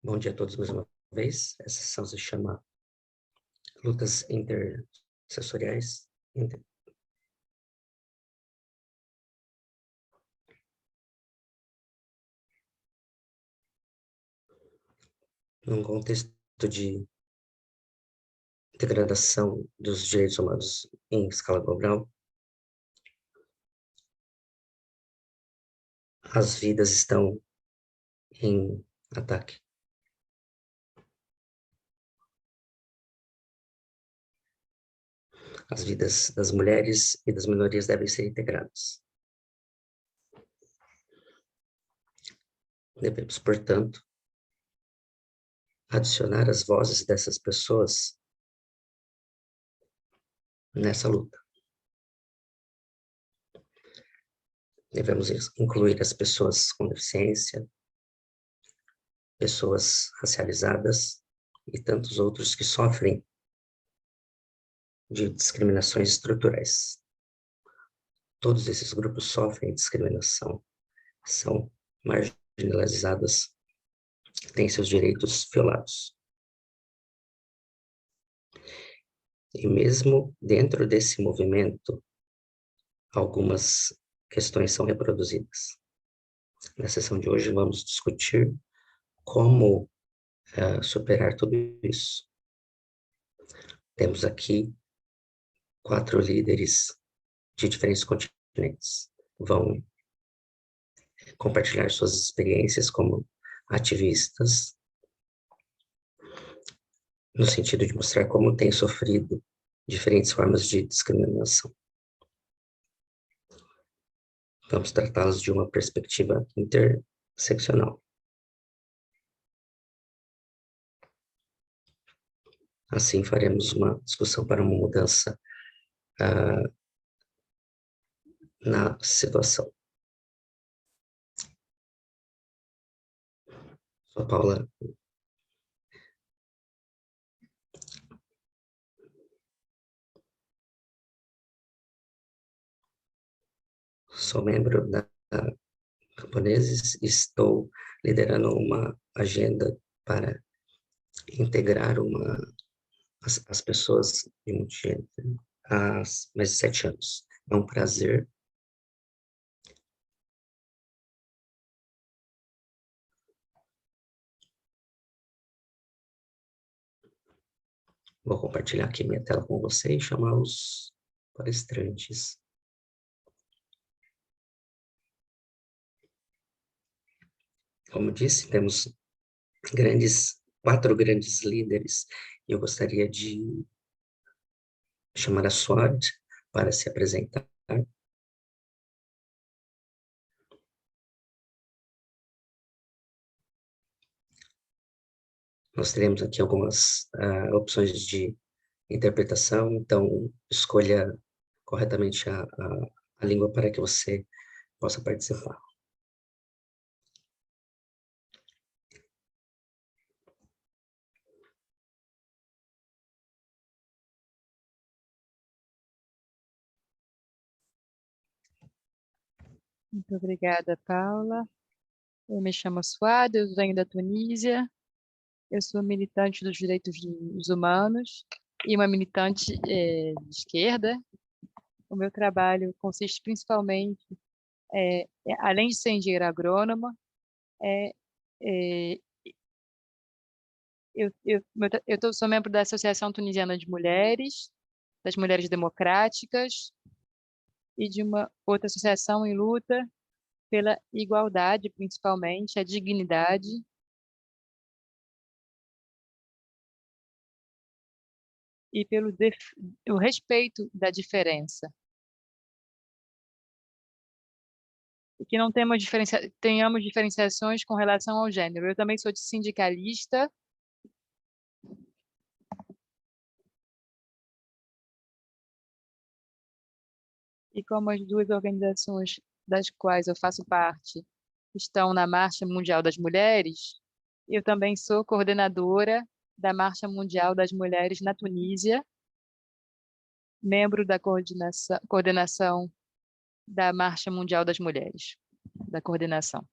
Bom dia a todos mais uma vez. Essa sessão se chama Lutas Intersessoriais. Num contexto de degradação dos direitos humanos em escala global, as vidas estão em ataque. As vidas das mulheres e das minorias devem ser integradas. Devemos, portanto, adicionar as vozes dessas pessoas nessa luta. Devemos incluir as pessoas com deficiência, pessoas racializadas e tantos outros que sofrem de discriminações estruturais. Todos esses grupos sofrem discriminação, são marginalizadas, têm seus direitos violados. E mesmo dentro desse movimento, algumas questões são reproduzidas. Na sessão de hoje, vamos discutir como superar tudo isso. Temos aqui 4 líderes de diferentes continentes. Vão compartilhar suas experiências como ativistas, no sentido de mostrar como têm sofrido diferentes formas de discriminação. Vamos tratá-los de uma perspectiva interseccional. Assim, faremos uma discussão para uma mudança na situação. Sou Paula. Sou membro da Camponeses e estou liderando uma agenda para integrar as pessoas de multigênero há mais de 7 anos. É um prazer. Vou compartilhar aqui minha tela com você e chamar os palestrantes. Como disse, temos 4 grandes líderes. Eu gostaria de chamar a Sword para se apresentar. Nós teremos aqui algumas opções de interpretação, então escolha corretamente a língua para que você possa participar. Muito obrigada, Paula. Eu me chamo Suad, eu venho da Tunísia. Eu sou militante dos direitos humanos e uma militante de esquerda. O meu trabalho consiste principalmente, além de ser engenheira agrônoma, é, é, sou membro da Associação Tunisiana de Mulheres, das Mulheres Democráticas e de uma outra associação em luta pela igualdade, principalmente, a dignidade e pelo o respeito da diferença. E que não tenhamos diferenciações com relação ao gênero. Eu também sou sindicalista. E como as 2 organizações das quais eu faço parte estão na Marcha Mundial das Mulheres, eu também sou coordenadora da Marcha Mundial das Mulheres na Tunísia, membro da coordenação da Marcha Mundial das Mulheres, da coordenação.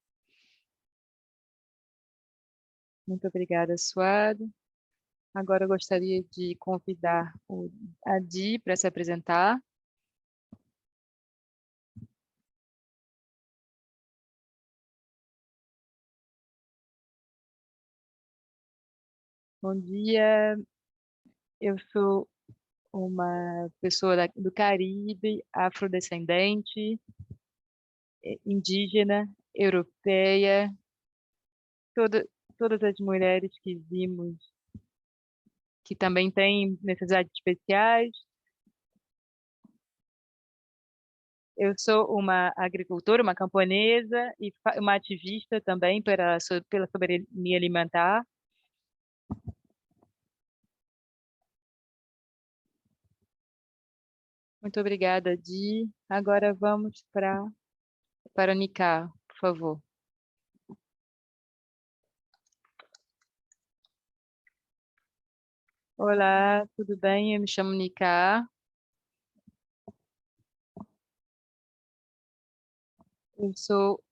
Muito obrigada, Suado. Agora eu gostaria de convidar o Adi para se apresentar. Bom dia, eu sou uma pessoa do Caribe, afrodescendente, indígena, europeia, toda, todas as mulheres que vimos que também têm necessidades especiais. Eu sou uma agricultora, uma camponesa e uma ativista também pela soberania alimentar. Muito obrigada, Di. Agora vamos para o Nika, por favor. Olá, tudo bem? Eu me chamo Nika. Eu sou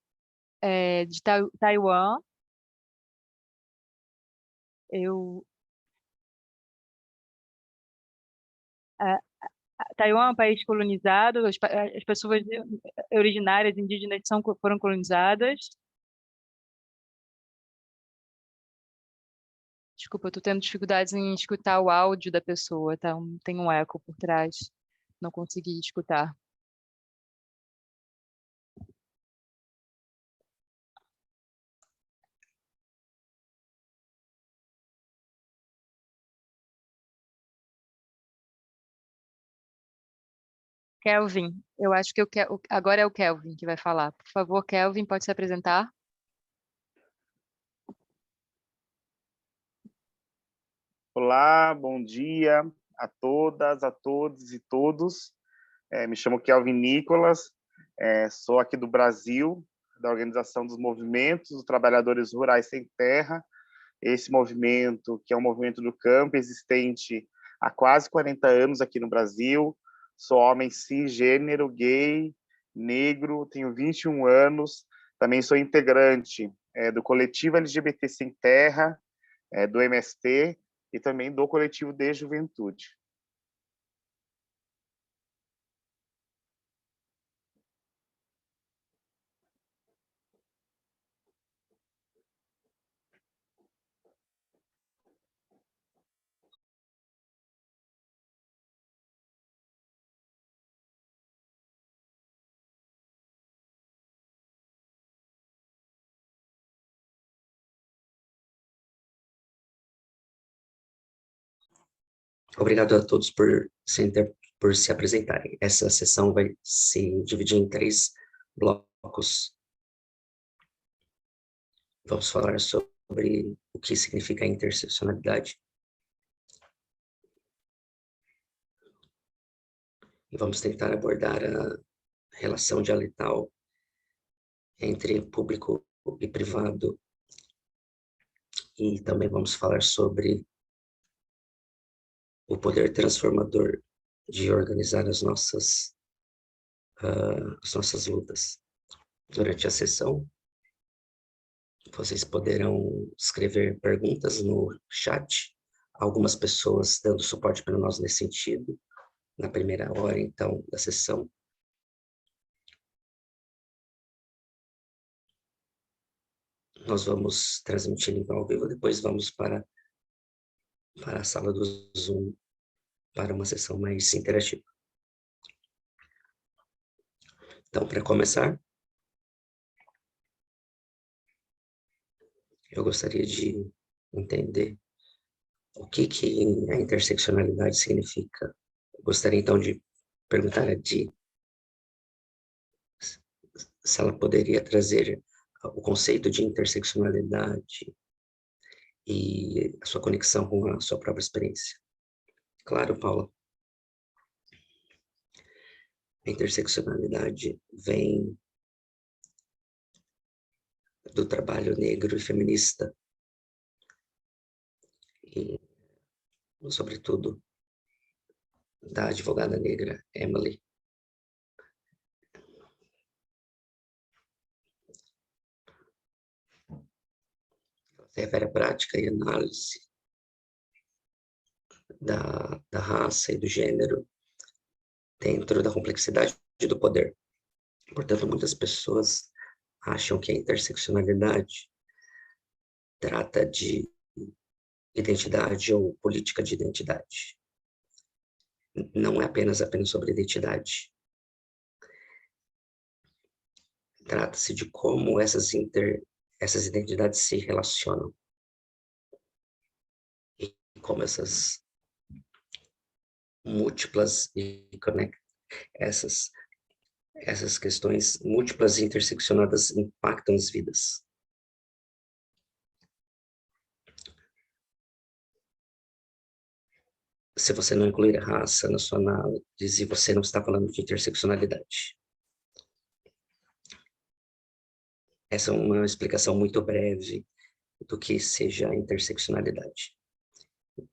de Taiwan. Eu, a- Taiwan é um país colonizado, as pessoas originárias indígenas foram colonizadas. Desculpa, eu estou tendo dificuldades em escutar o áudio da pessoa, tá? Tem um eco por trás. Não consegui escutar. Kelvin, eu acho que agora é o Kelvin que vai falar. Por favor, Kelvin, pode se apresentar? Olá, bom dia a todas, a todos e todos. Me chamo Kelvin Nicolas, sou aqui do Brasil, da Organização dos Movimentos dos Trabalhadores Rurais Sem Terra. Esse movimento, que é um movimento do campo existente há quase 40 anos aqui no Brasil. Sou homem cisgênero, gay, negro, tenho 21 anos. Também sou integrante do coletivo LGBT Sem Terra, do MST, e também do coletivo de juventude. Obrigado a todos por se apresentarem. Essa sessão vai se dividir em 3 blocos. Vamos falar sobre o que significa interseccionalidade. E vamos tentar abordar a relação dialetal entre público e privado. E também vamos falar sobre o poder transformador de organizar as nossas lutas. Durante a sessão, vocês poderão escrever perguntas no chat, algumas pessoas dando suporte para nós nesse sentido, na primeira hora, então, da sessão. Nós vamos transmitir então ao vivo, depois vamos para a sala do Zoom, para uma sessão mais interativa. Então, para começar, eu gostaria de entender o que a interseccionalidade significa. Eu gostaria, então, de perguntar a Di se ela poderia trazer o conceito de interseccionalidade e a sua conexão com a sua própria experiência. Claro, Paula. A interseccionalidade vem do trabalho negro e feminista e, sobretudo, da advogada negra Emily. Ela se refere à prática e análise da raça e do gênero dentro da complexidade do poder. Portanto, muitas pessoas acham que a interseccionalidade trata de identidade ou política de identidade. Não é apenas sobre identidade. Trata-se de como essas identidades se relacionam e como essas múltiplas e essas questões múltiplas e interseccionadas impactam as vidas. Se você não incluir a raça na sua análise, você não está falando de interseccionalidade. Essa é uma explicação muito breve do que seja a interseccionalidade.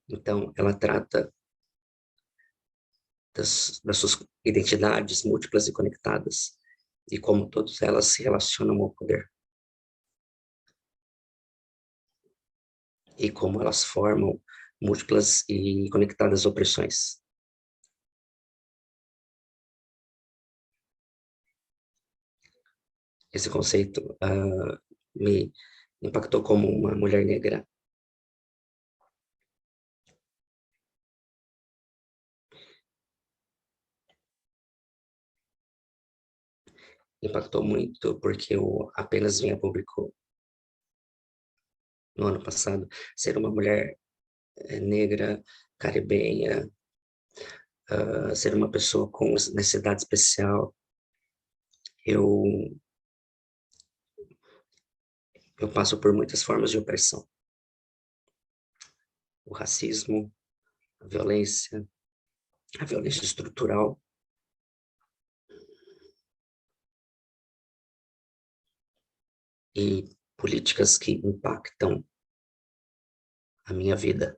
Então, ela trata das suas identidades múltiplas e conectadas e como todas elas se relacionam ao poder. E como elas formam múltiplas e conectadas opressões. Esse conceito me impactou como uma mulher negra. Impactou muito porque eu apenas vim a público no ano passado ser uma mulher negra, caribenha, ser uma pessoa com necessidade especial. Eu passo por muitas formas de opressão. O racismo, a violência estrutural, e políticas que impactam a minha vida.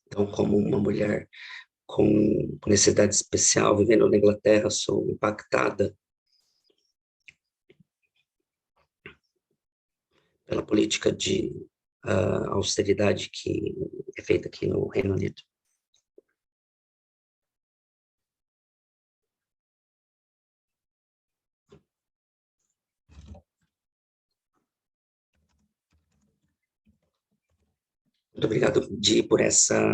Então, como uma mulher com necessidade especial, vivendo na Inglaterra, sou impactada pela política de austeridade que é feita aqui no Reino Unido. Muito obrigado, Di, por essa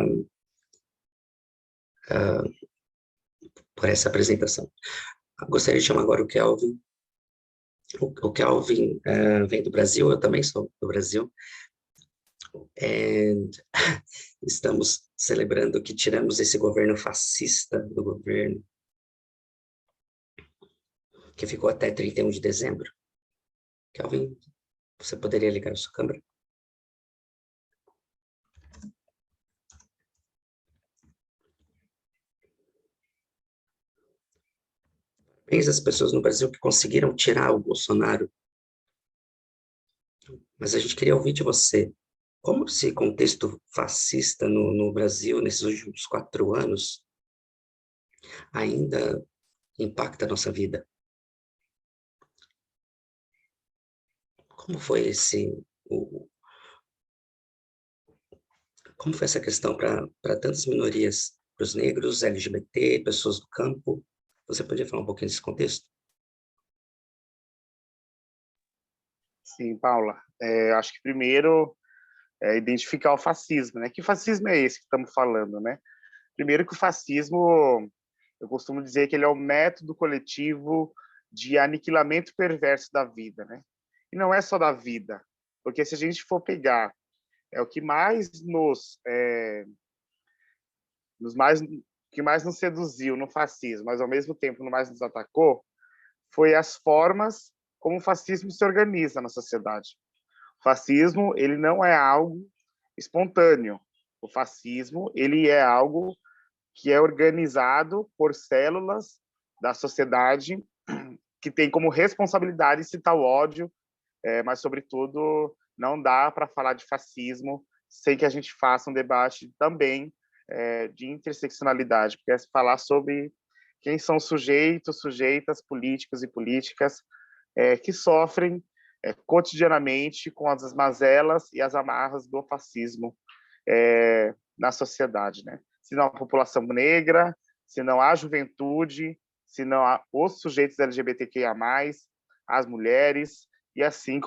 apresentação. Gostaria de chamar agora o Kelvin. O Kelvin vem do Brasil, eu também sou do Brasil. E estamos celebrando que tiramos esse governo fascista do governo, que ficou até 31 de dezembro. Kelvin, você poderia ligar a sua câmera? Parabéns às pessoas no Brasil que conseguiram tirar o Bolsonaro. Mas a gente queria ouvir de você. Como esse contexto fascista no Brasil, nesses últimos 4 anos, ainda impacta a nossa vida? Como foi como foi essa questão para tantas minorias, para os negros, LGBT, pessoas do campo? Você podia falar um pouquinho desse contexto? Sim, Paula. Acho que primeiro identificar o fascismo, né? Que fascismo é esse que estamos falando, né? Primeiro que o fascismo, eu costumo dizer que ele é o método coletivo de aniquilamento perverso da vida, né? E não é só da vida, porque se a gente for pegar o que mais nos seduziu no fascismo, mas ao mesmo tempo no mais nos atacou, foi as formas como o fascismo se organiza na sociedade. O fascismo, ele não é algo espontâneo. O fascismo, ele é algo que é organizado por células da sociedade que tem como responsabilidade incitar o ódio, mas, sobretudo, não dá para falar de fascismo sem que a gente faça um debate também de interseccionalidade, porque é falar sobre quem são sujeitos, sujeitas, políticos e políticas que sofrem cotidianamente com as mazelas e as amarras do fascismo na sociedade, né? Se não a população negra, se não a juventude, se não os sujeitos LGBTQIA+, as mulheres e assim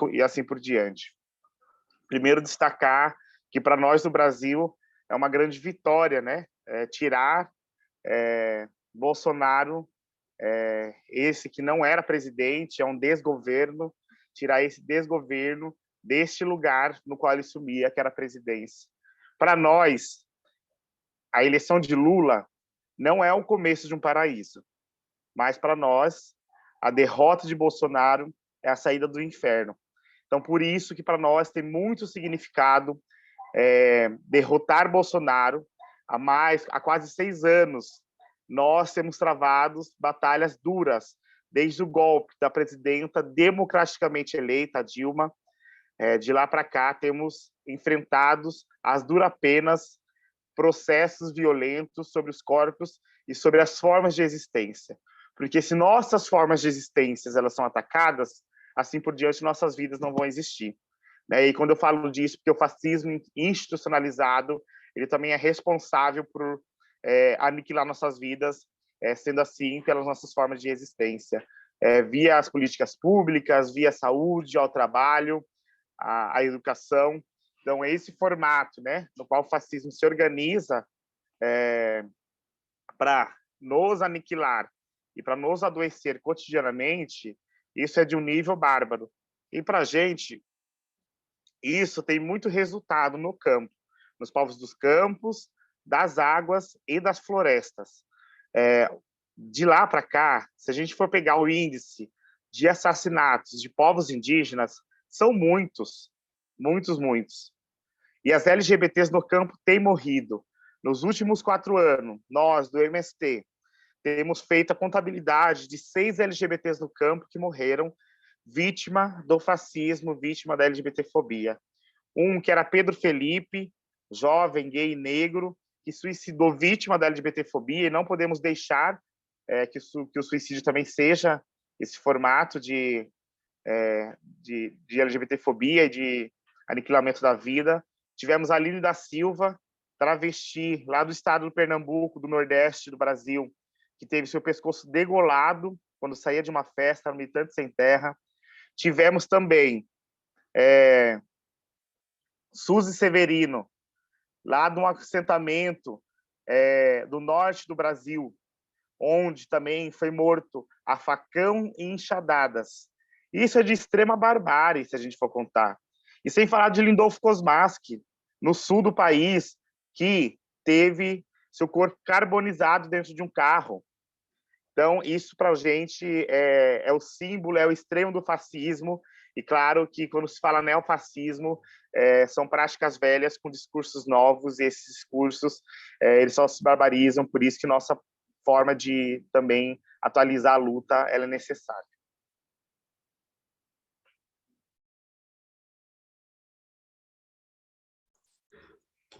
por diante. Primeiro, destacar que para nós do Brasil é uma grande vitória, né? Tirar Bolsonaro, esse que não era presidente, é um desgoverno, tirar esse desgoverno deste lugar no qual ele sumia, que era a presidência. Para nós, a eleição de Lula não é o começo de um paraíso, mas para nós, a derrota de Bolsonaro é a saída do inferno. Então, por isso que para nós tem muito significado derrotar Bolsonaro. Há quase 6 anos, nós temos travado batalhas duras, desde o golpe da presidenta democraticamente eleita, Dilma. De lá para cá, temos enfrentado as duras penas processos violentos sobre os corpos e sobre as formas de existência. Porque se nossas formas de existência elas são atacadas, assim por diante, nossas vidas não vão existir. E quando eu falo disso, porque o fascismo institucionalizado, ele também é responsável por aniquilar nossas vidas, sendo assim, pelas nossas formas de existência, via as políticas públicas, via a saúde, ao trabalho, a educação. Então, é esse formato, né, no qual o fascismo se organiza para nos aniquilar e para nos adoecer cotidianamente, isso é de um nível bárbaro. E para a gente, isso tem muito resultado no campo, nos povos dos campos, das águas e das florestas. De lá para cá, se a gente for pegar o índice de assassinatos de povos indígenas, são muitos, muitos, muitos. E as LGBTs no campo têm morrido. Nos últimos 4 anos, nós, do MST, temos feito a contabilidade de 6 LGBTs no campo que morreram vítima do fascismo, vítima da LGBTfobia. Um que era Pedro Felipe, jovem, gay, negro, que suicidou vítima da LGBTfobia, e não podemos deixar que o suicídio também seja esse formato de LGBTfobia e de aniquilamento da vida. Tivemos a Aline da Silva, travesti, lá do estado do Pernambuco, do Nordeste do Brasil, que teve seu pescoço degolado quando saía de uma festa, militante sem terra. Tivemos também Suzy Severino, lá de um assentamento do norte do Brasil, onde também foi morto a facão e enxadadas. Isso é de extrema barbárie, se a gente for contar. E sem falar de Lindolfo Kosmaski, no sul do país, que teve seu corpo carbonizado dentro de um carro. Então, isso para a gente é o símbolo, é o extremo do fascismo. E claro que quando se fala neofascismo, são práticas velhas com discursos novos, e esses discursos eles só se barbarizam, por isso que nossa forma de também atualizar a luta ela é necessária.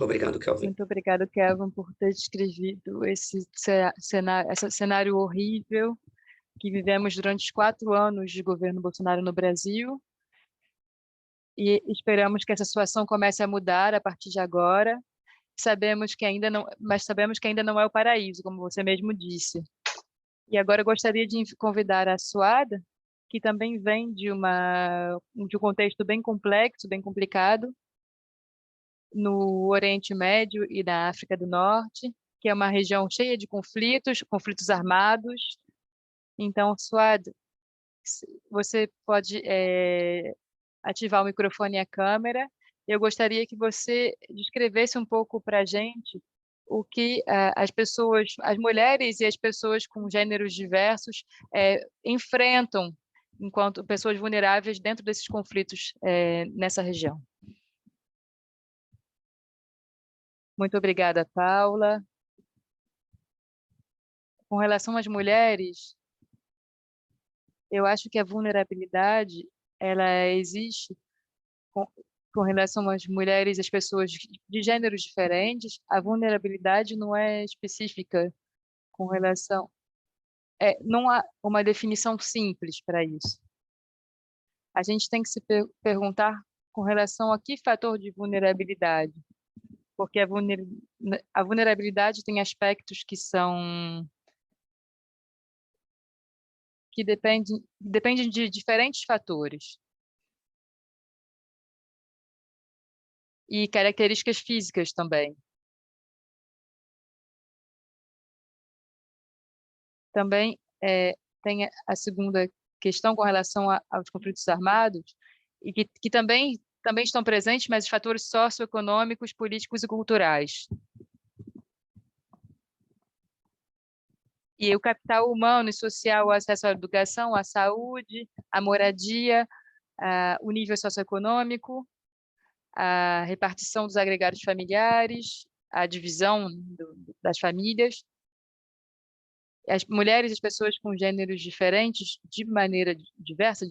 Obrigado, Kelvin. Muito obrigada, Kelvin, por ter descrevido esse cenário horrível que vivemos durante os 4 anos de governo Bolsonaro no Brasil, e esperamos que essa situação comece a mudar a partir de agora. Sabemos que ainda não é o paraíso, como você mesmo disse. E agora eu gostaria de convidar a Suada, que também vem de um contexto bem complexo, bem complicado, no Oriente Médio e na África do Norte, que é uma região cheia de conflitos armados. Então, Suada, você pode ativar o microfone e a câmera. Eu gostaria que você descrevesse um pouco para a gente o que as mulheres e as pessoas com gêneros diversos enfrentam enquanto pessoas vulneráveis dentro desses conflitos nessa região. Muito obrigada, Paula. Com relação às mulheres, eu acho que a vulnerabilidade ela existe com relação às mulheres e às pessoas de gêneros diferentes. A vulnerabilidade não é específica com relação... não há uma definição simples para isso. a gente tem que se perguntar com relação a que fator de vulnerabilidade, porque a vulnerabilidade tem aspectos que dependem de diferentes fatores e características físicas também. Também tem a segunda questão com relação aos conflitos armados, e que também estão presentes, mas os fatores socioeconômicos, políticos e culturais. E o capital humano e social, o acesso à educação, à saúde, à moradia, o nível socioeconômico, a repartição dos agregados familiares, a divisão das famílias. As mulheres e as pessoas com gêneros diferentes, de maneira diversa,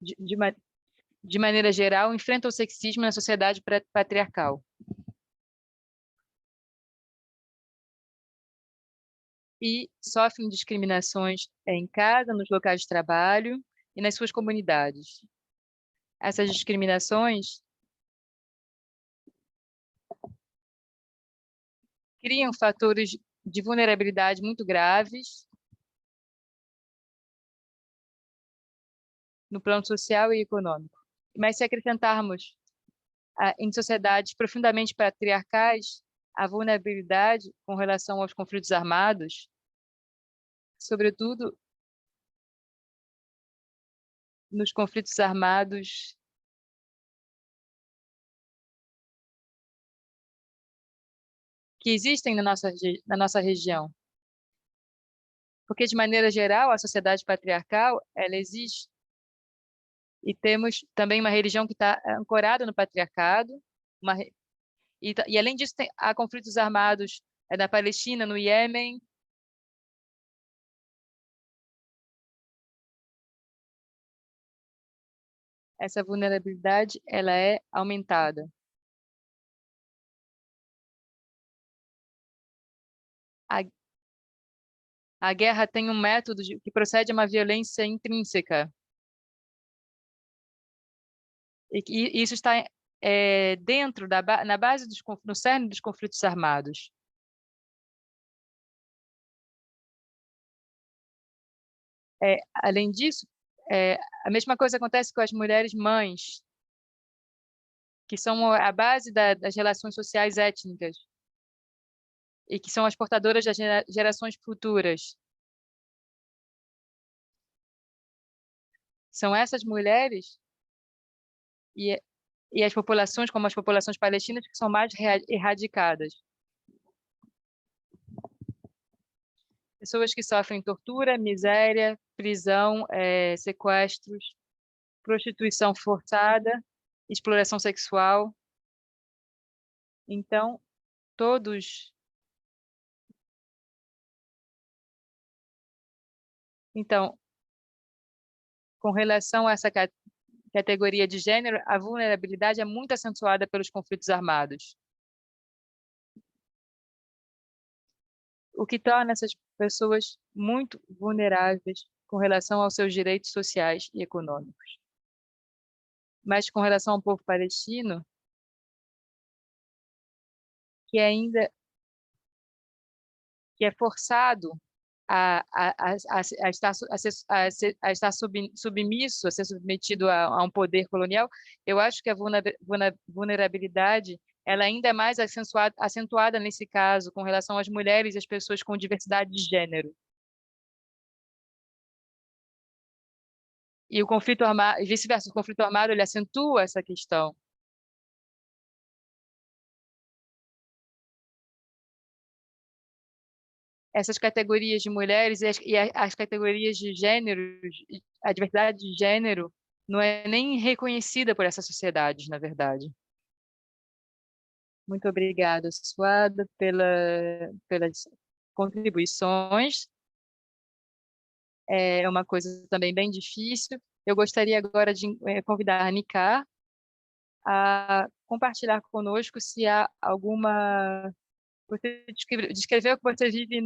de maneira geral, enfrentam o sexismo na sociedade patriarcal. E sofrem discriminações em casa, nos locais de trabalho e nas suas comunidades. Essas discriminações criam fatores de vulnerabilidade muito graves no plano social e econômico. Mas se acrescentarmos em sociedades profundamente patriarcais a vulnerabilidade com relação aos conflitos armados, sobretudo nos conflitos armados que existem na nossa região. Porque, de maneira geral, a sociedade patriarcal, ela existe. E temos também uma religião que está ancorada no patriarcado. E, além disso, há conflitos armados na Palestina, no Iêmen. Essa vulnerabilidade ela é aumentada. A guerra tem um método que procede a uma violência intrínseca. E isso está dentro, na base, no cerne dos conflitos armados. Além disso, a mesma coisa acontece com as mulheres mães, que são a base das relações sociais étnicas e que são as portadoras das gerações futuras. São essas mulheres e as populações, como as populações palestinas, que são mais erradicadas. Pessoas que sofrem tortura, miséria, prisão, sequestros, prostituição forçada, exploração sexual. Então, todos... Então, com relação a essa categoria de gênero, a vulnerabilidade é muito acentuada pelos conflitos armados. O que torna essas pessoas muito vulneráveis com relação aos seus direitos sociais e econômicos. Mas com relação ao povo palestino, que é forçado a estar submisso, a ser submetido a um poder colonial, eu acho que a vulnerabilidade ela ainda é mais acentuada nesse caso, com relação às mulheres e às pessoas com diversidade de gênero. E o conflito armado, vice-versa, o conflito armado, ele acentua essa questão. Essas categorias de mulheres e as categorias de gêneros, a diversidade de gênero, não é nem reconhecida por essas sociedades, na verdade. Muito obrigada, Suada, pelas contribuições. É uma coisa também bem difícil. Eu gostaria agora de convidar a Nica a compartilhar conosco se há alguma... Você descreveu que você vive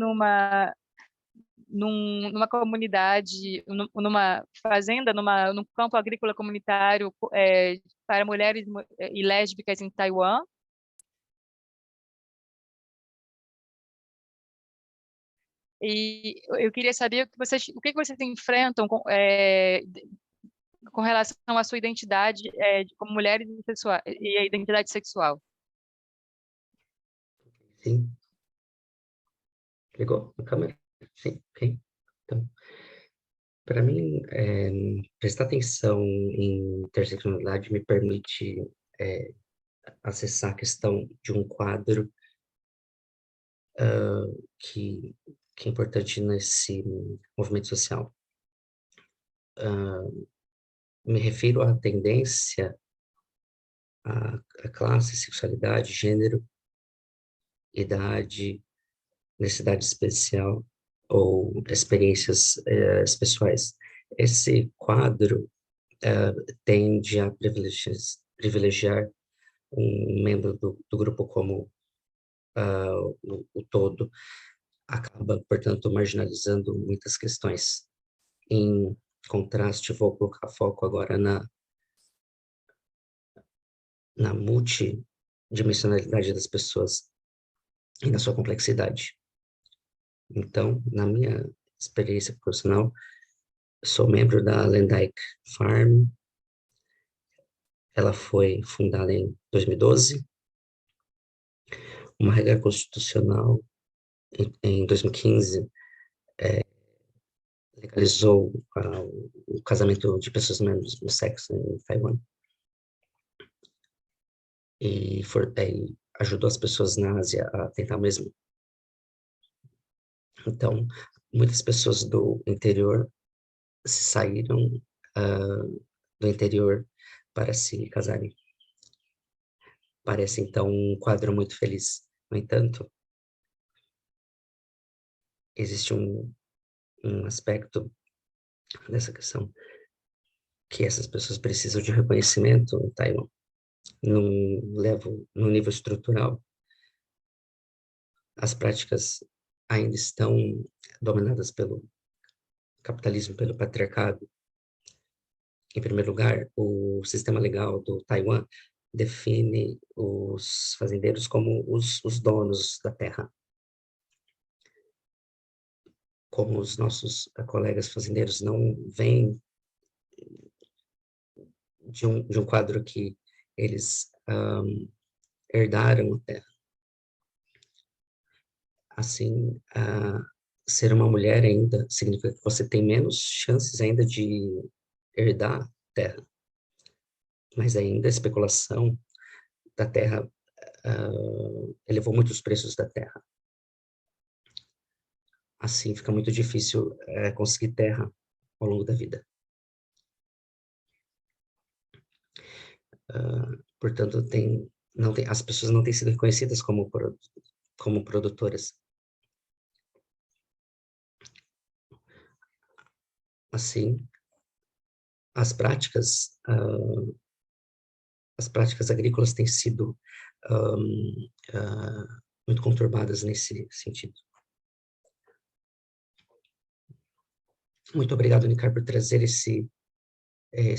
numa comunidade, numa fazenda, num campo agrícola comunitário para mulheres e lésbicas em Taiwan. E eu queria saber o que vocês enfrentam com relação à sua identidade como mulheres e a identidade sexual. Sim. Ligou a câmera? Sim, ok. Então, para mim, prestar atenção em interseccionalidade me permite acessar a questão de um quadro que é importante nesse movimento social. Me refiro à tendência à classe, sexualidade, gênero, idade, necessidade especial ou experiências pessoais. Esse quadro tende a privilegiar um membro do grupo como o todo, acaba, portanto, marginalizando muitas questões. Em contraste, vou colocar foco agora na multidimensionalidade das pessoas e na sua complexidade. Então, na minha experiência profissional, sou membro da Landike Farm. Ela foi fundada em 2012. Uma regra constitucional, em 2015, legalizou o casamento de pessoas do mesmo sexo em Taiwan. E ajudou as pessoas na Ásia a tentar o mesmo. Então, muitas pessoas do interior saíram do interior para se casarem. Parece, então, um quadro muito feliz. No entanto, existe um aspecto dessa questão que essas pessoas precisam de reconhecimento em Taiwan. No nível estrutural, as práticas ainda estão dominadas pelo capitalismo, pelo patriarcado. Em primeiro lugar, o sistema legal do Taiwan define os fazendeiros como os donos da terra. Como os nossos colegas fazendeiros não vêm de um quadro que eles herdaram a terra. Assim, ser uma mulher ainda significa que você tem menos chances ainda de herdar terra. Mas ainda a especulação da terra elevou muito os preços da terra. Assim, fica muito difícil conseguir terra ao longo da vida. Portanto, as pessoas não têm sido reconhecidas como produtoras. Assim, as práticas agrícolas têm sido muito conturbadas nesse sentido. Muito obrigado, Nicar, por trazer esse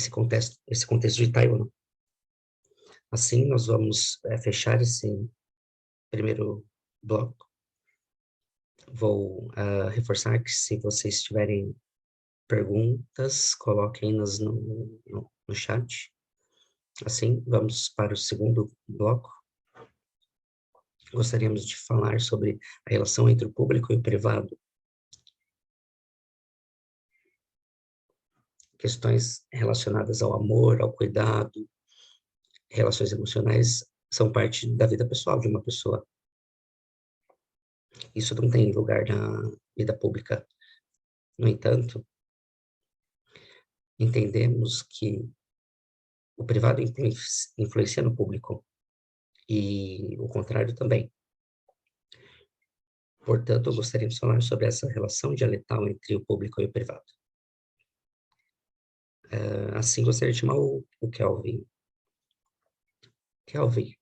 contexto de Taiwan. Assim, nós vamos fechar esse primeiro bloco. Vou reforçar que se vocês tiverem perguntas, coloquem-nas no chat. Assim, vamos para o segundo bloco. Gostaríamos de falar sobre a relação entre o público e o privado. Questões relacionadas ao amor, ao cuidado, relações emocionais são parte da vida pessoal de uma pessoa. Isso não tem lugar na vida pública. No entanto, entendemos que o privado influencia no público e o contrário também. Portanto, gostaríamos de falar sobre essa relação dialetal entre o público e o privado. Assim, gostaria de chamar o Kelvin. Kelvin,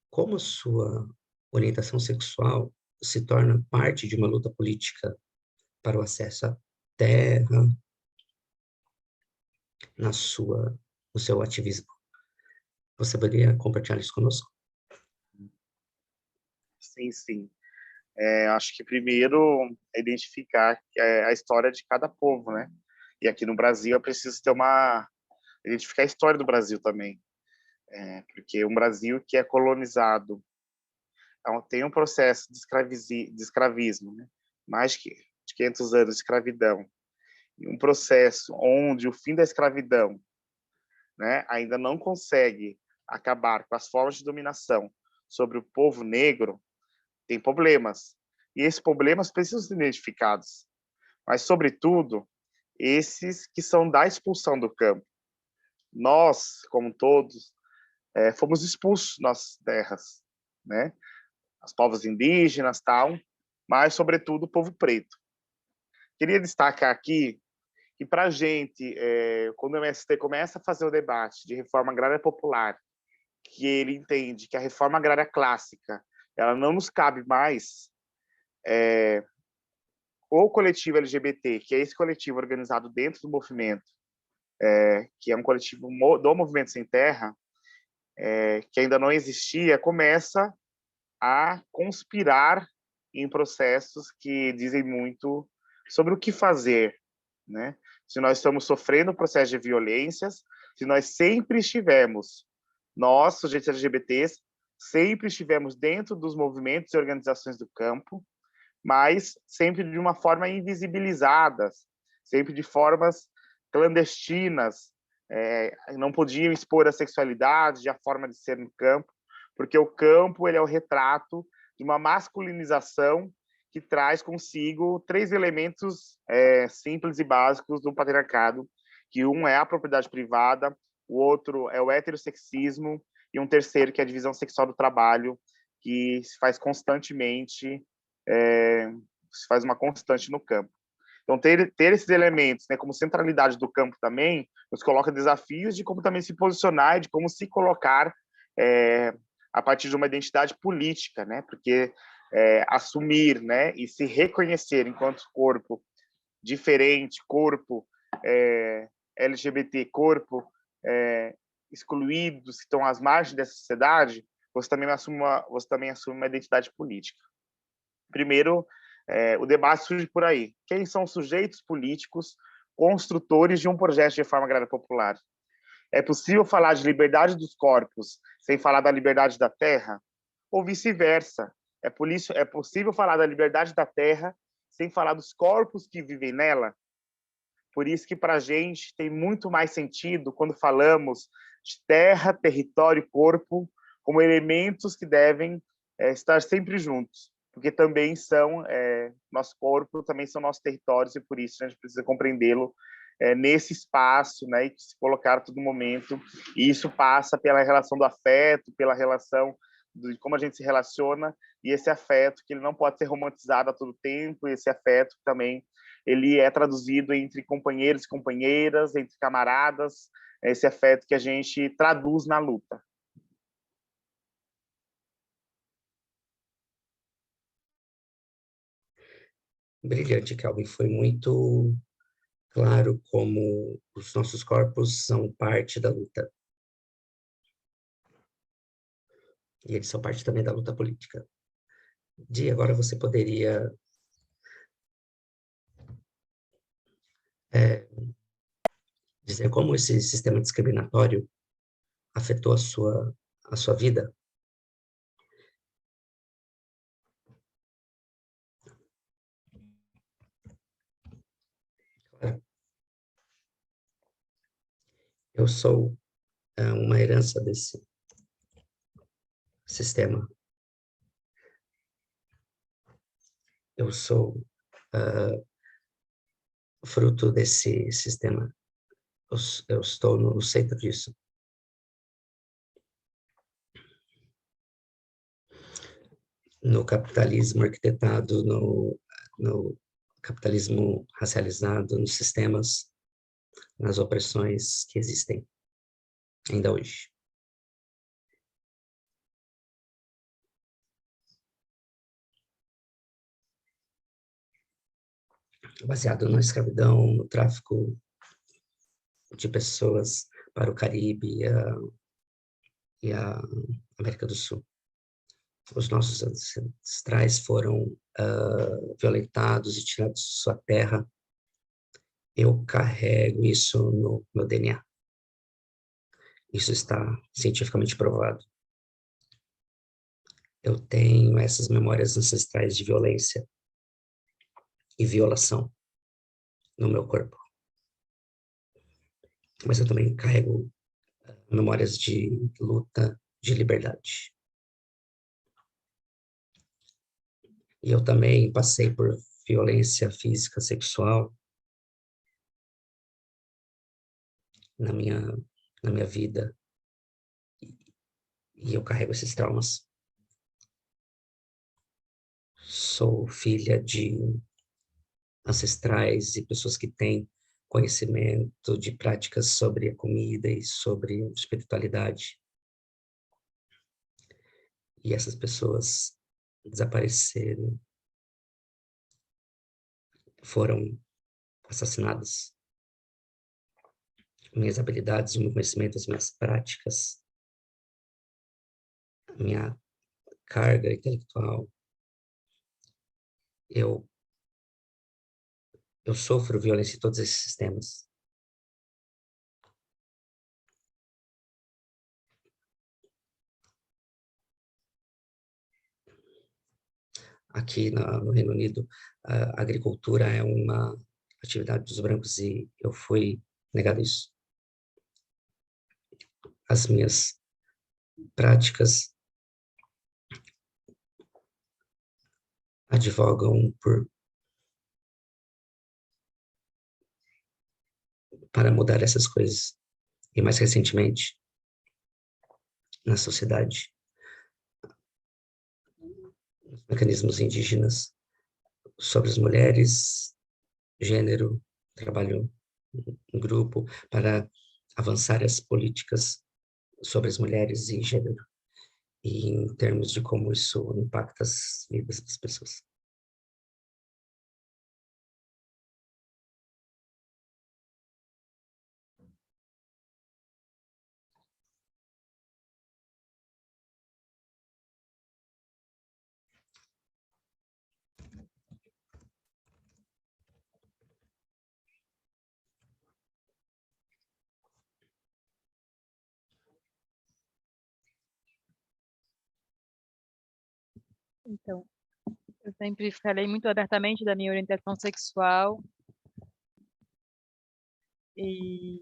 como sua orientação sexual se torna parte de uma luta política para o acesso à terra, no seu ativismo. Você poderia compartilhar isso conosco? Sim, sim. Acho que primeiro é identificar a história de cada povo, né? E aqui no Brasil é preciso identificar a história do Brasil também, porque um Brasil que é colonizado tem um processo de escravismo, né? Mais de 500 anos de escravidão, e um processo onde o fim da escravidão, né, ainda não consegue acabar com as formas de dominação sobre o povo negro, tem problemas. E esses problemas precisam ser identificados, mas, sobretudo, esses que são da expulsão do campo. Nós, como todos, fomos expulsos das nossas terras, né? Os povos indígenas, tal, mas, sobretudo, o povo preto. Queria destacar aqui que, para a gente, quando o MST começa a fazer o debate de reforma agrária popular, que ele entende que a reforma agrária clássica ela não nos cabe mais, o coletivo LGBT, que é esse coletivo organizado dentro do movimento, que é um coletivo do Movimento Sem Terra, que ainda não existia, começa a conspirar em processos que dizem muito sobre o que fazer, né? Se nós estamos sofrendo um processo de violências, se nós sempre estivemos, nós, sujeitos LGBTs, sempre estivemos dentro dos movimentos e organizações do campo, mas sempre de uma forma invisibilizada, sempre de formas clandestinas, não podiam expor a sexualidade, a forma de ser no campo, porque o campo ele é o retrato de uma masculinização que traz consigo três elementos simples e básicos do patriarcado, que um é a propriedade privada, o outro é o heterossexismo e um terceiro que é a divisão sexual do trabalho, que se faz constantemente, se faz uma constante no campo. Então, ter esses elementos, né, como centralidade do campo também, nos coloca desafios de como também se posicionar e de como se colocar a partir de uma identidade política, né, porque assumir, né, e se reconhecer enquanto corpo diferente, corpo LGBT, corpo excluídos, que estão às margens dessa sociedade, você também assume uma identidade política. Primeiro, o debate surge por aí. Quem são os sujeitos políticos construtores de um projeto de reforma agrária popular? É possível falar de liberdade dos corpos sem falar da liberdade da terra? Ou vice-versa? É possível falar da liberdade da terra sem falar dos corpos que vivem nela? Por isso que, para a gente, tem muito mais sentido quando falamos de terra, território e corpo como elementos que devem estar sempre juntos, porque também são nosso corpo, também são nossos territórios, e por isso a gente precisa compreendê-lo nesse espaço, né, e se colocar a todo momento. E isso passa pela relação do afeto, pela relação de como a gente se relaciona, e esse afeto que ele não pode ser romantizado a todo tempo, e esse afeto também ele é traduzido entre companheiros e companheiras, entre camaradas, esse afeto que a gente traduz na luta. Brilhante, Kelvin. Foi muito claro como os nossos corpos são parte da luta. E eles são parte também da luta política. Di, agora você poderia dizer como esse sistema discriminatório afetou a sua vida? Claro. Eu sou uma herança desse sistema. Eu sou fruto desse sistema. Eu estou no centro disso. No capitalismo arquitetado, no capitalismo racializado, nos sistemas, nas opressões que existem ainda hoje. baseado na escravidão, no tráfico de pessoas para o Caribe e a América do Sul. Os nossos ancestrais foram violentados e tirados de sua terra. Eu carrego isso no meu DNA. Isso está cientificamente provado. Eu tenho essas memórias ancestrais de violência e violação no meu corpo. Mas eu também carrego memórias de luta, de liberdade. E eu também passei por violência física, sexual na minha vida. E eu carrego esses traumas. Sou filha de ancestrais e pessoas que têm conhecimento de práticas sobre a comida e sobre espiritualidade. E essas pessoas desapareceram, foram assassinadas. Minhas habilidades, o meu conhecimento, as minhas práticas, a minha carga intelectual. Eu sofro violência em todos esses sistemas. Aqui no Reino Unido, a agricultura é uma atividade dos brancos e eu fui negado isso. As minhas práticas advogam para mudar essas coisas. E mais recentemente, na sociedade, os mecanismos indígenas sobre as mulheres, gênero, trabalho em grupo para avançar as políticas sobre as mulheres e gênero, e em termos de como isso impacta as vidas das pessoas. Então, eu sempre falei muito abertamente da minha orientação sexual e,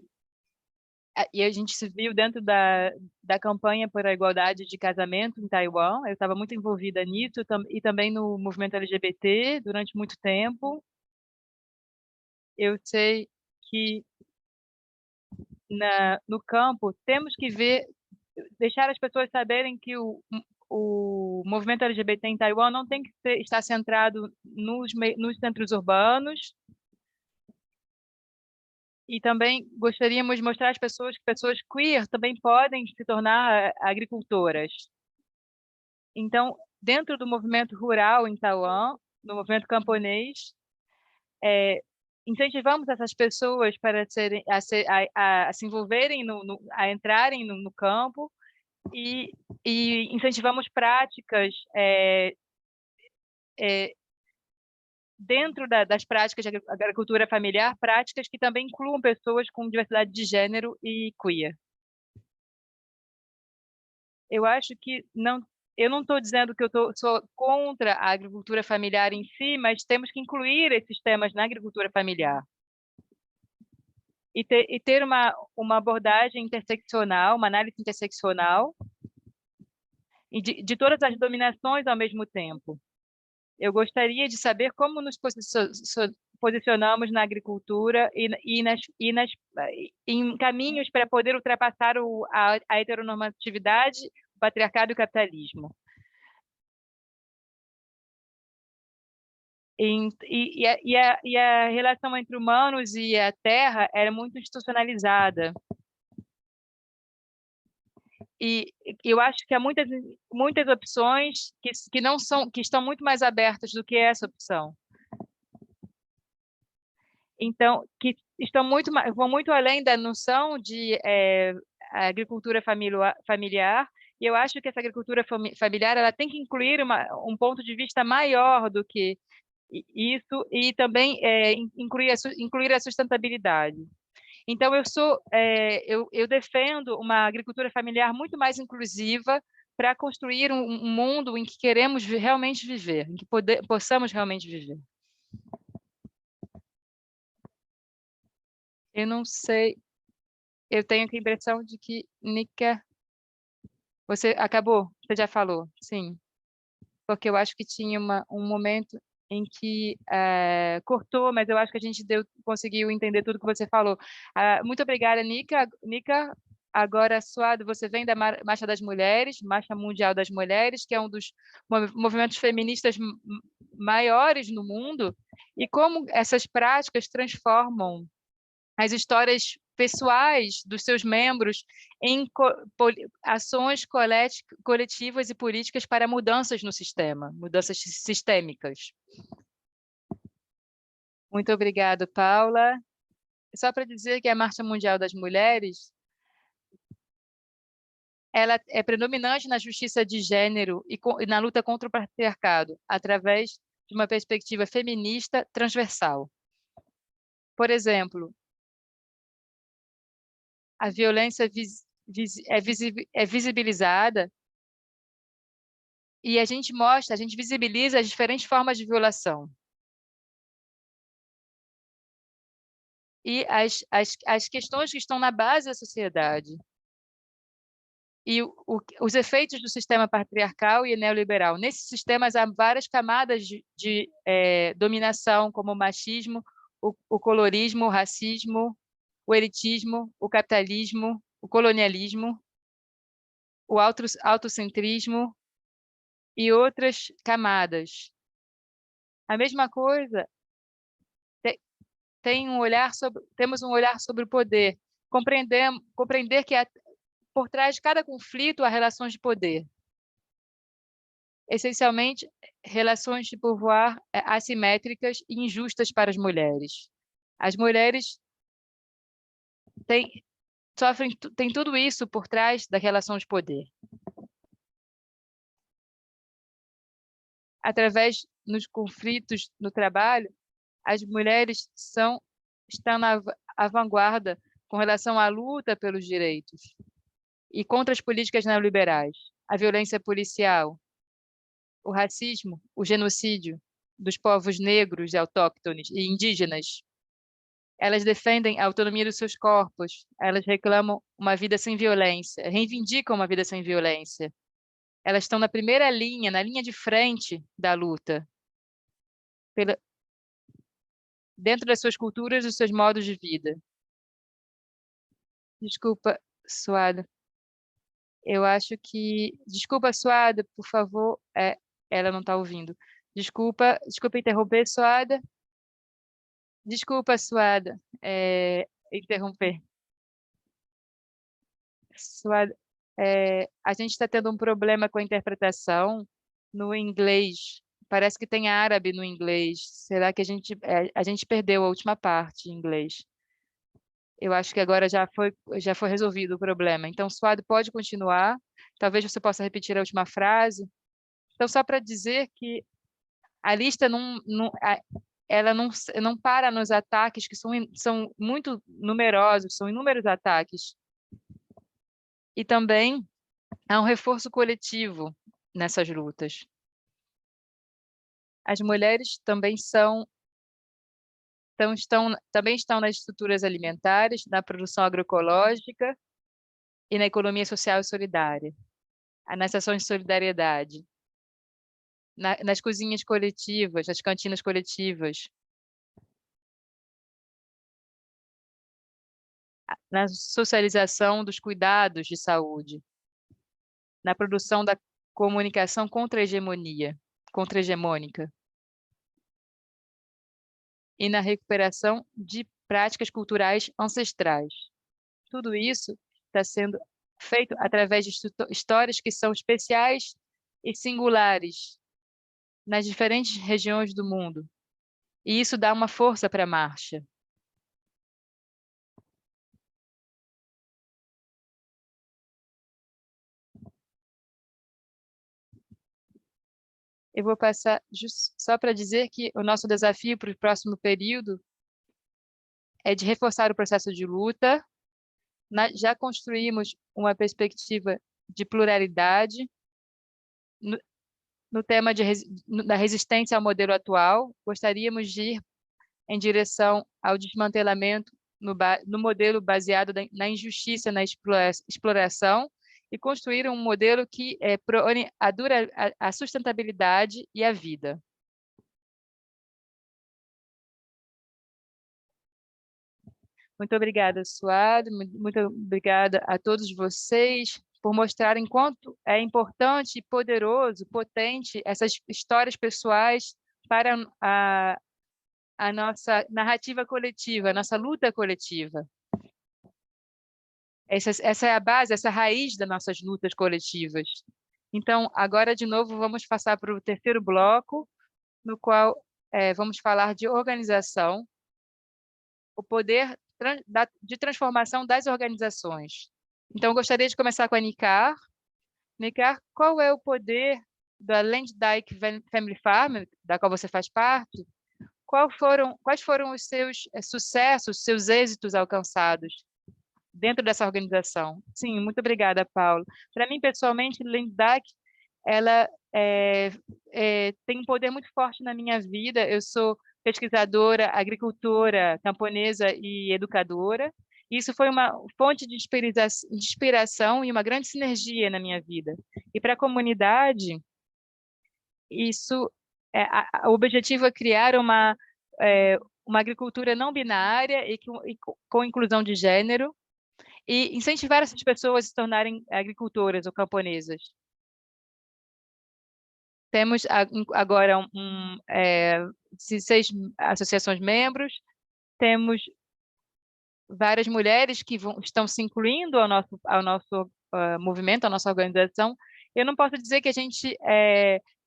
e a gente se viu dentro da campanha por a igualdade de casamento em Taiwan. Eu estava muito envolvida nisso e também no movimento LGBT durante muito tempo. Eu sei que no campo temos que deixar as pessoas saberem que o movimento LGBT em Taiwan não tem que estar centrado nos centros urbanos. E também gostaríamos de mostrar às pessoas que pessoas queer também podem se tornar agricultoras. Então, dentro do movimento rural em Taiwan, no movimento camponês, incentivamos essas pessoas para se envolverem, a entrarem no campo e incentivamos práticas dentro das práticas de agricultura familiar, práticas que também incluam pessoas com diversidade de gênero e queer. Eu acho que eu não estou dizendo que sou contra a agricultura familiar em si, mas temos que incluir esses temas na agricultura familiar. E ter uma abordagem interseccional, uma análise interseccional, e de todas as dominações ao mesmo tempo. Eu gostaria de saber como nos posicionamos na agricultura em caminhos para poder ultrapassar a heteronormatividade, o patriarcado e o capitalismo. E a relação entre humanos e a terra era muito institucionalizada. E eu acho que há muitas opções que estão muito mais abertas do que essa opção. então, que vão muito além da noção de agricultura familiar, e eu acho que essa agricultura familiar ela tem que incluir um ponto de vista maior do que isso, e também incluir a sustentabilidade. Então, eu defendo uma agricultura familiar muito mais inclusiva para construir um mundo em que queremos realmente viver, em que possamos realmente viver. Eu não sei, eu tenho a impressão de que, Nica, você acabou? Você já falou? Sim. Porque eu acho que tinha um momento em que cortou, mas eu acho que a gente conseguiu entender tudo que você falou. Muito obrigada, Nica. Nica, agora, Suado, você vem da Marcha das Mulheres, Marcha Mundial das Mulheres, que é um dos movimentos feministas maiores no mundo, e como essas práticas transformam as histórias pessoais dos seus membros em ações coletivas e políticas para mudanças no sistema, mudanças sistêmicas. Muito obrigado, Paula. Só para dizer que a Marcha Mundial das Mulheres ela é predominante na justiça de gênero e na luta contra o patriarcado, através de uma perspectiva feminista transversal. Por exemplo, a violência é visibilizada e a gente visibiliza as diferentes formas de violação. E as questões que estão na base da sociedade. E os efeitos do sistema patriarcal e neoliberal. Nesses sistemas há várias camadas de dominação, como o machismo, o colorismo, o racismo, o elitismo, o capitalismo, o colonialismo, o autocentrismo e outras camadas. A mesma coisa, temos um olhar sobre o poder, compreender que por trás de cada conflito há relações de poder. Essencialmente, relações de pouvoir assimétricas e injustas para as mulheres. As mulheres têm tudo isso por trás da relação de poder. Através dos conflitos no trabalho, as mulheres estão na vanguarda com relação à luta pelos direitos e contra as políticas neoliberais, a violência policial, o racismo, o genocídio dos povos negros, autóctones e indígenas. Elas defendem a autonomia dos seus corpos, elas reclamam uma vida sem violência, reivindicam uma vida sem violência. Elas estão na primeira linha, na linha de frente da luta, dentro das suas culturas e dos seus modos de vida. Desculpa, Suada. Eu acho que... Desculpa, Suada, por favor. Ela não está ouvindo. Desculpa interromper, Suada. Desculpa, Suada, interromper. Suada, a gente está tendo um problema com a interpretação no inglês. Parece que tem árabe no inglês. Será que a gente perdeu a última parte em inglês? Eu acho que agora já foi resolvido o problema. Então, Suado, pode continuar. Talvez você possa repetir a última frase. Então, só para dizer que a lista ela não para nos ataques, que são muito numerosos, são inúmeros ataques. E também há um reforço coletivo nessas lutas. As mulheres também estão nas estruturas alimentares, na produção agroecológica e na economia social e solidária, nas ações de solidariedade, nas cozinhas coletivas, nas cantinas coletivas, na socialização dos cuidados de saúde, na produção da comunicação contra-hegemônica e na recuperação de práticas culturais ancestrais. Tudo isso está sendo feito através de histórias que são especiais e singulares nas diferentes regiões do mundo. E isso dá uma força para a marcha. eu vou passar só para dizer que o nosso desafio para o próximo período é de reforçar o processo de luta. Já construímos uma perspectiva de pluralidade no, no tema da resistência ao modelo atual. Gostaríamos de ir em direção ao desmantelamento no modelo baseado na injustiça, na exploração, e construir um modelo que prone a sustentabilidade e a vida. Muito obrigada, Suado. Muito obrigada a todos vocês por mostrarem quanto é importante, poderoso, potente essas histórias pessoais para a nossa narrativa coletiva, a nossa luta coletiva. Essa é a base, essa raiz das nossas lutas coletivas. Então, agora, de novo, vamos passar para o terceiro bloco, no qual vamos falar de organização, o poder de transformação das organizações. Então, eu gostaria de começar com a Nicar. Nicar, qual é o poder da Land Dyke Family Farm, da qual você faz parte? Quais foram os seus sucessos, seus êxitos alcançados dentro dessa organização? Sim, muito obrigada, Paulo. Para mim, pessoalmente, Land Dyke, ela tem um poder muito forte na minha vida. Eu sou pesquisadora, agricultora, camponesa e educadora. Isso foi uma fonte de inspiração e uma grande sinergia na minha vida. E para a comunidade, o objetivo é criar uma agricultura não binária e com inclusão de gênero e incentivar essas pessoas a se tornarem agricultoras ou camponesas. Temos agora 6 associações membros, temos várias mulheres que estão se incluindo ao nosso movimento, à nossa organização. Eu não posso dizer que a gente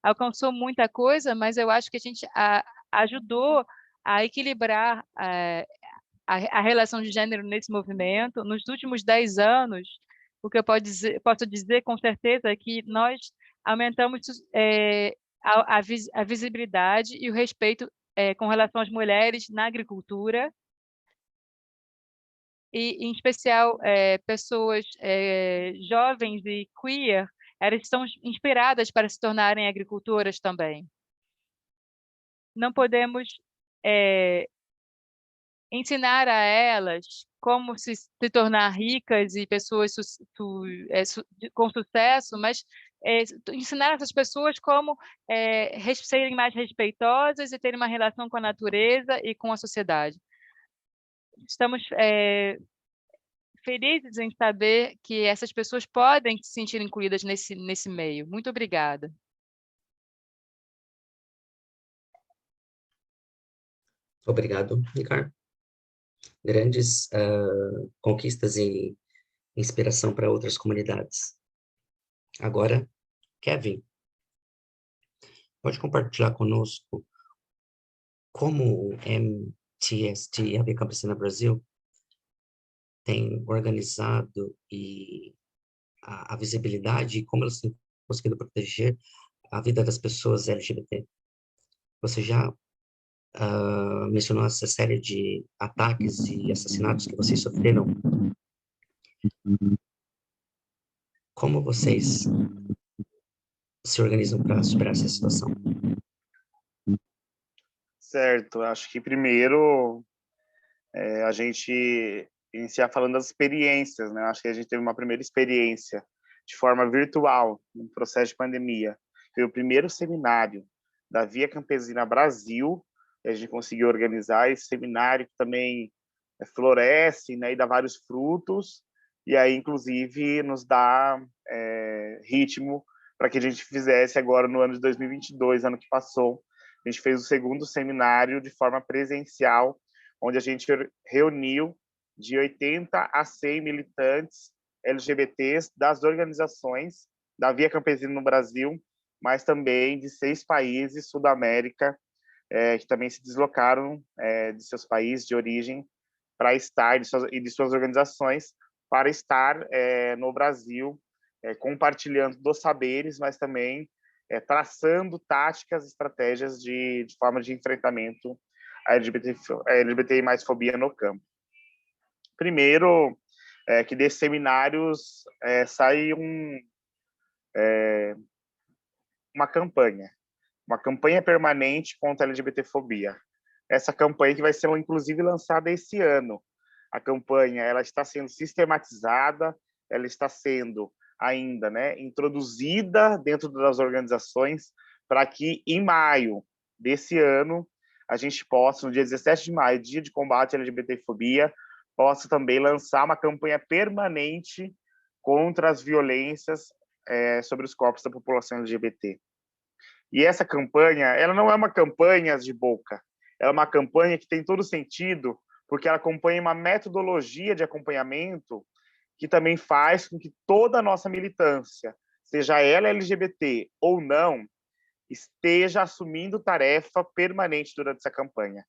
alcançou muita coisa, mas eu acho que a gente ajudou a equilibrar a relação de gênero nesse movimento. Nos últimos 10 anos, o que eu posso dizer com certeza é que nós aumentamos a visibilidade e o respeito com relação às mulheres na agricultura, e, em especial, pessoas jovens e queer, elas estão inspiradas para se tornarem agricultoras também. Não podemos ensinar a elas como se tornar ricas e pessoas com sucesso, mas ensinar essas pessoas como serem mais respeitosas e terem uma relação com a natureza e com a sociedade. Estamos felizes em saber que essas pessoas podem se sentir incluídas nesse meio. Muito obrigada. Obrigado, Ricardo. Grandes conquistas e inspiração para outras comunidades. Agora, Kevin, pode compartilhar conosco como o MTST, a Via Campesina Brasil, tem organizado a visibilidade e como eles têm conseguido proteger a vida das pessoas LGBT. Você já mencionou essa série de ataques e assassinatos que vocês sofreram. Como vocês se organizam para superar essa situação? Certo, acho que primeiro a gente iniciar falando das experiências, né? Acho que a gente teve uma primeira experiência de forma virtual no processo de pandemia. Foi o primeiro seminário da Via Campesina Brasil, e a gente conseguiu organizar esse seminário que também floresce, né, e dá vários frutos, e aí, inclusive, nos dá ritmo para que a gente fizesse agora no ano de 2022, ano que passou. A gente fez o segundo seminário de forma presencial, onde a gente reuniu de 80 a 100 militantes LGBTs das organizações da Via Campesina no Brasil, mas também de 6 países Sul-América, que também se deslocaram de seus países de origem para estar, de suas organizações, para estar no Brasil, compartilhando dos saberes, mas também traçando táticas, estratégias de forma de enfrentamento à LGBTI mais fobia no campo. Primeiro, que desses seminários sai uma campanha permanente contra a LGBTfobia. Essa campanha que vai ser, inclusive, lançada esse ano. A campanha ela está sendo sistematizada, ela está sendo ainda, né, introduzida dentro das organizações para que, em maio desse ano, a gente possa, no dia 17 de maio, dia de combate à LGBTfobia, possa também lançar uma campanha permanente contra as violências sobre os corpos da população LGBT. E essa campanha, ela não é uma campanha de boca, ela é uma campanha que tem todo sentido, porque ela acompanha uma metodologia de acompanhamento que também faz com que toda a nossa militância, seja ela LGBT ou não, esteja assumindo tarefa permanente durante essa campanha.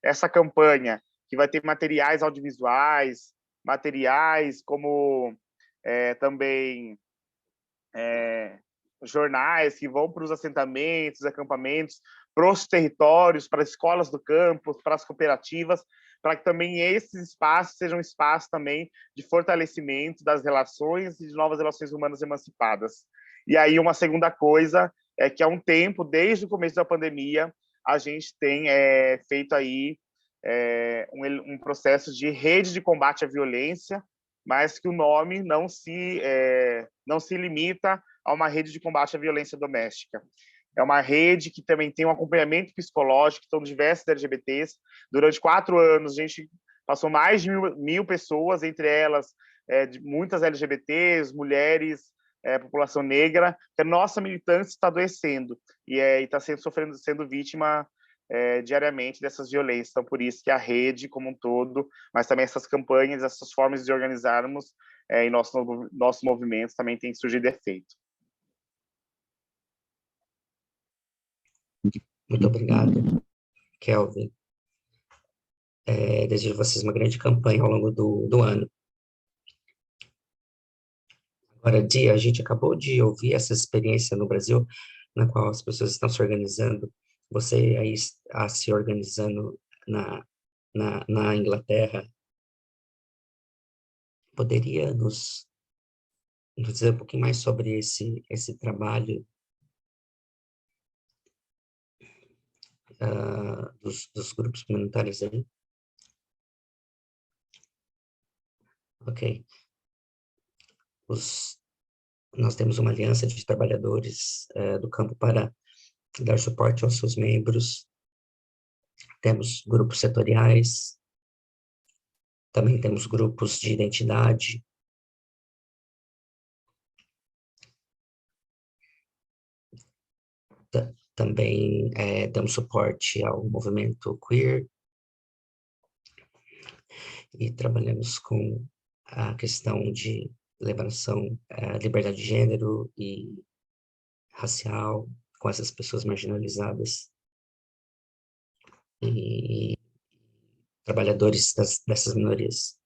Essa campanha que vai ter materiais audiovisuais, materiais como também jornais que vão para os assentamentos, acampamentos, para os territórios, para as escolas do campo, para as cooperativas, para que também esses espaços sejam espaços também de fortalecimento das relações e de novas relações humanas emancipadas. E aí uma segunda coisa é que há um tempo, desde o começo da pandemia, a gente tem feito aí um processo de rede de combate à violência, mas que o nome não se limita a uma rede de combate à violência doméstica. É uma rede que também tem um acompanhamento psicológico, são diversos LGBTs. Durante 4 anos, a gente passou mais de mil pessoas, entre elas muitas LGBTs, mulheres, população negra, que a nossa militância está adoecendo e está sendo vítima diariamente dessas violências. Então, por isso que a rede como um todo, mas também essas campanhas, essas formas de organizarmos em nossos movimentos também tem surgido efeito. Muito obrigado, Kelvin. Desejo a vocês uma grande campanha ao longo do ano. Agora, Dia, a gente acabou de ouvir essa experiência no Brasil, na qual as pessoas estão se organizando. Você aí está se organizando na Inglaterra. Poderia nos dizer um pouquinho mais sobre esse trabalho dos grupos comunitários aí? Ok. Nós temos uma aliança de trabalhadores do campo para dar suporte aos seus membros. Temos grupos setoriais, também temos grupos de identidade. Também damos suporte ao movimento queer e trabalhamos com a questão de elevação à liberdade de gênero e racial, com essas pessoas marginalizadas e trabalhadores dessas minorias.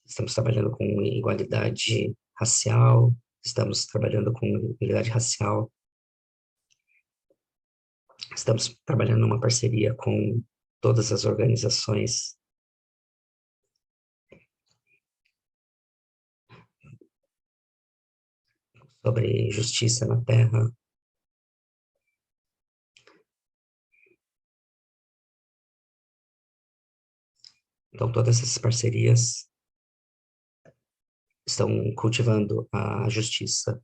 Estamos trabalhando com igualdade racial, estamos trabalhando com igualdade racial, estamos trabalhando numa parceria com todas as organizações sobre justiça na terra. Então, todas essas parcerias estão cultivando a justiça.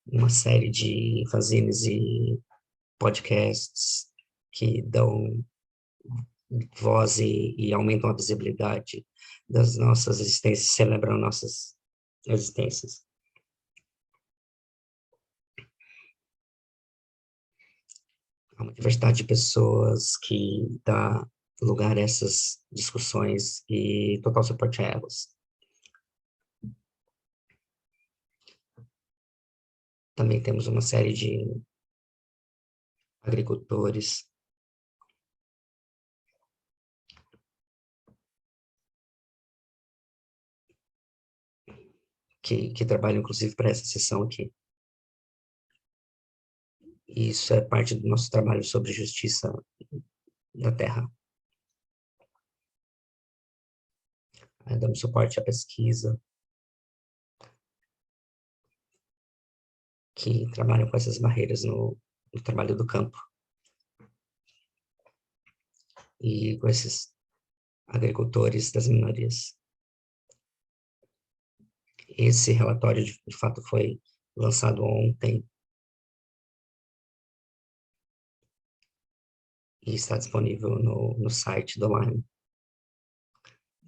Uma série de fanzines e podcasts que dão voz e aumentam a visibilidade das nossas existências, celebram nossas existências. Há uma diversidade de pessoas que dá lugar a essas discussões e total suporte a elas. Também temos uma série de agricultores, que trabalham, inclusive, para essa sessão aqui. E isso é parte do nosso trabalho sobre justiça da terra. Damos suporte à pesquisa, que trabalham com essas barreiras no trabalho do campo. E com esses agricultores das minorias. Esse relatório, de fato, foi lançado ontem e está disponível no site do Lime.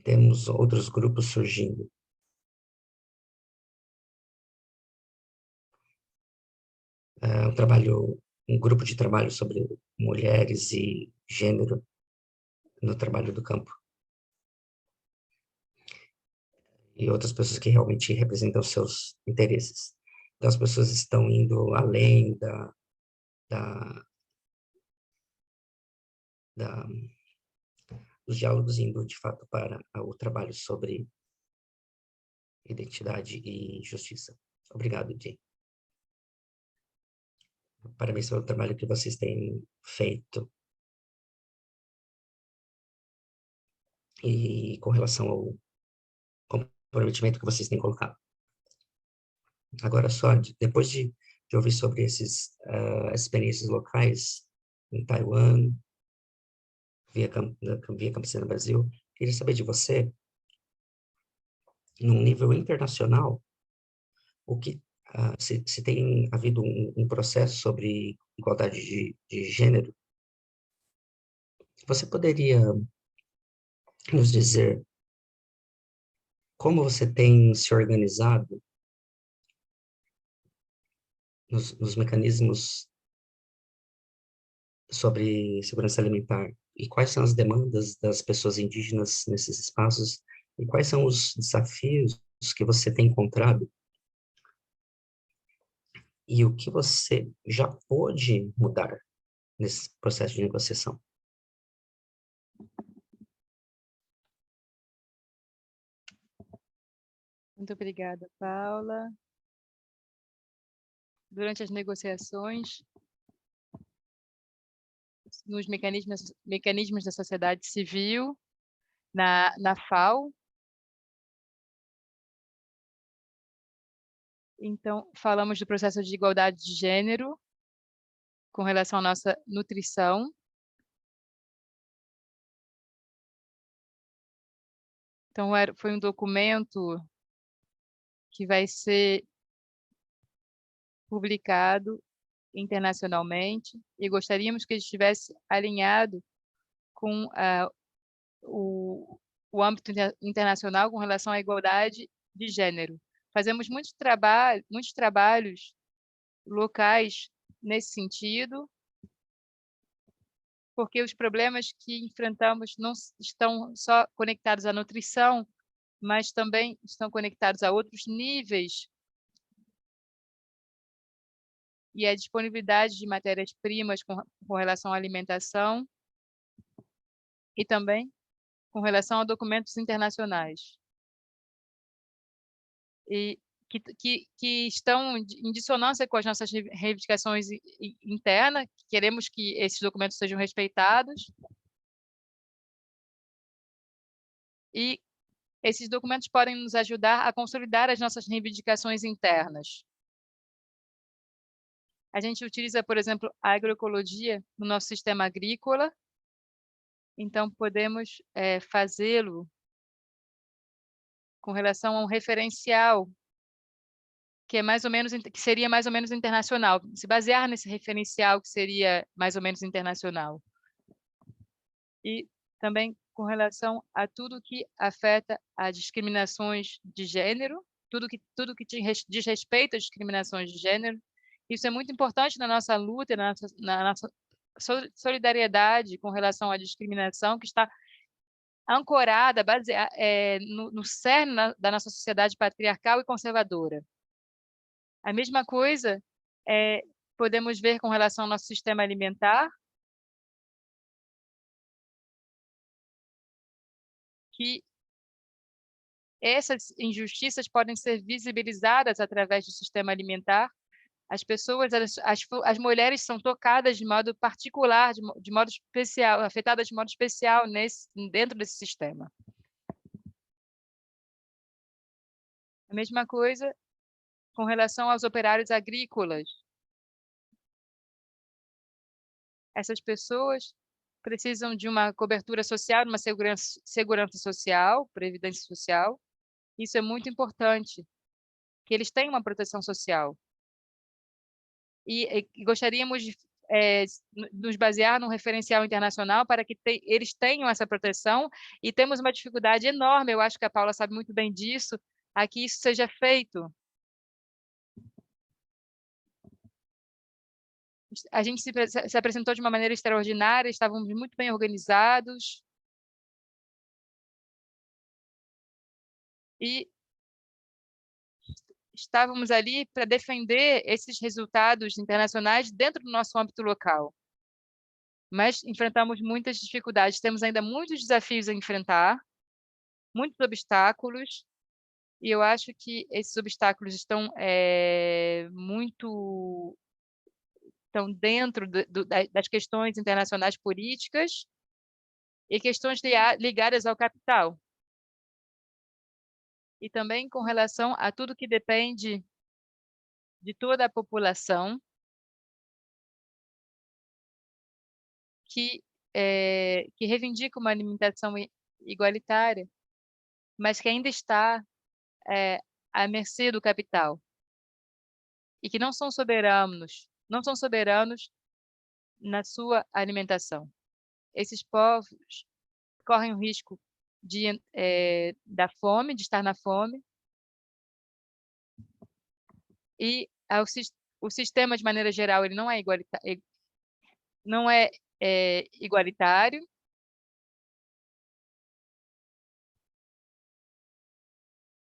Temos outros grupos surgindo. Um grupo de trabalho sobre mulheres e gênero no trabalho do campo. E outras pessoas que realmente representam seus interesses. Então, as pessoas estão indo além dos diálogos, indo, de fato, para o trabalho sobre identidade e justiça. Obrigado, Jay. Parabéns pelo trabalho que vocês têm feito. E com relação ao comprometimento que vocês têm colocado. Agora, só depois de ouvir sobre essas experiências locais em Taiwan, via Campesina Brasil, queria saber de você, num nível internacional, se tem havido um processo sobre igualdade de gênero. Você poderia nos dizer como você tem se organizado nos mecanismos sobre segurança alimentar e quais são as demandas das pessoas indígenas nesses espaços e quais são os desafios que você tem encontrado e o que você já pôde mudar nesse processo de negociação? Muito obrigada, Paula. Durante as negociações, nos mecanismos da sociedade civil, na FAO, então, falamos do processo de igualdade de gênero com relação à nossa nutrição. Então, foi um documento que vai ser publicado internacionalmente e gostaríamos que ele estivesse alinhado com o âmbito internacional com relação à igualdade de gênero. Fazemos muitos trabalhos locais nesse sentido, porque os problemas que enfrentamos não estão só conectados à nutrição, mas também estão conectados a outros níveis e a disponibilidade de matérias-primas com relação à alimentação e também com relação a documentos internacionais. E que estão em dissonância com as nossas reivindicações internas, queremos que esses documentos sejam respeitados. E esses documentos podem nos ajudar a consolidar as nossas reivindicações internas. A gente utiliza, por exemplo, a agroecologia no nosso sistema agrícola, então podemos fazê-lo com relação a um referencial que seria mais ou menos internacional, se basear nesse referencial que seria mais ou menos internacional. E também com relação a tudo que afeta as discriminações de gênero, tudo que diz respeito às discriminações de gênero. Isso é muito importante na nossa luta, na nossa solidariedade com relação à discriminação, que está ancorada, baseada no cerne da nossa sociedade patriarcal e conservadora. A mesma coisa podemos ver com relação ao nosso sistema alimentar que essas injustiças podem ser visibilizadas através do sistema alimentar. As pessoas, as mulheres são tocadas de modo particular, de modo especial, afetadas de modo especial dentro desse sistema. A mesma coisa com relação aos operários agrícolas. Essas pessoas precisam de uma cobertura social, de uma segurança social, previdência social. Isso é muito importante, que eles tenham uma proteção social. E gostaríamos de nos basear num referencial internacional para que eles tenham essa proteção, e temos uma dificuldade enorme, eu acho que a Paula sabe muito bem disso, a que isso seja feito. A gente se apresentou de uma maneira extraordinária, estávamos muito bem organizados, e estávamos ali para defender esses resultados internacionais dentro do nosso âmbito local. Mas enfrentamos muitas dificuldades, temos ainda muitos desafios a enfrentar, muitos obstáculos, e eu acho que esses obstáculos estão dentro das questões internacionais políticas e questões ligadas ao capital. E também com relação a tudo que depende de toda a população que reivindica uma alimentação igualitária, mas que ainda está à mercê do capital, e que não são soberanos na sua alimentação. Esses povos correm o risco da fome, de estar na fome, e o sistema, de maneira geral, ele não é igualitário.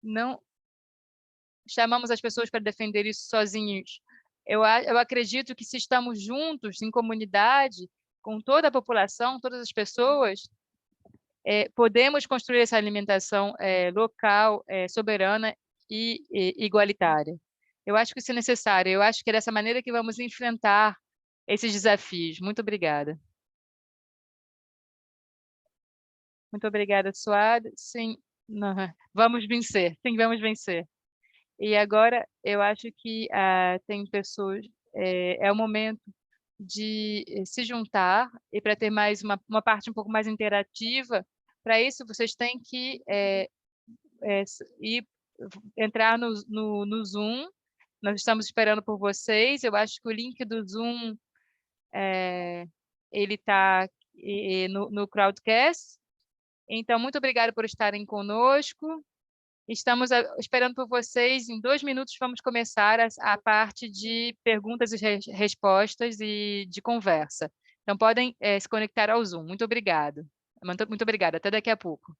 Não chamamos as pessoas para defender isso sozinhos. Eu acredito que, se estamos juntos, em comunidade, com toda a população, todas as pessoas, podemos construir essa alimentação local, soberana e igualitária. Eu acho que isso é necessário. Eu acho que é dessa maneira que vamos enfrentar esses desafios. Muito obrigada. Muito obrigada, Suad. Sim, vamos vencer. Sim, vamos vencer. E agora, eu acho que tem pessoas... é o momento de se juntar, e para ter mais uma parte um pouco mais interativa. Para isso, vocês têm que entrar no Zoom. Nós estamos esperando por vocês. Eu acho que o link do Zoom ele está no Crowdcast. Então, muito obrigada por estarem conosco. Estamos esperando por vocês. Em 2 minutos, vamos começar a parte de perguntas e respostas e de conversa. Então, podem se conectar ao Zoom. Muito obrigada. Muito obrigada. Até daqui a pouco.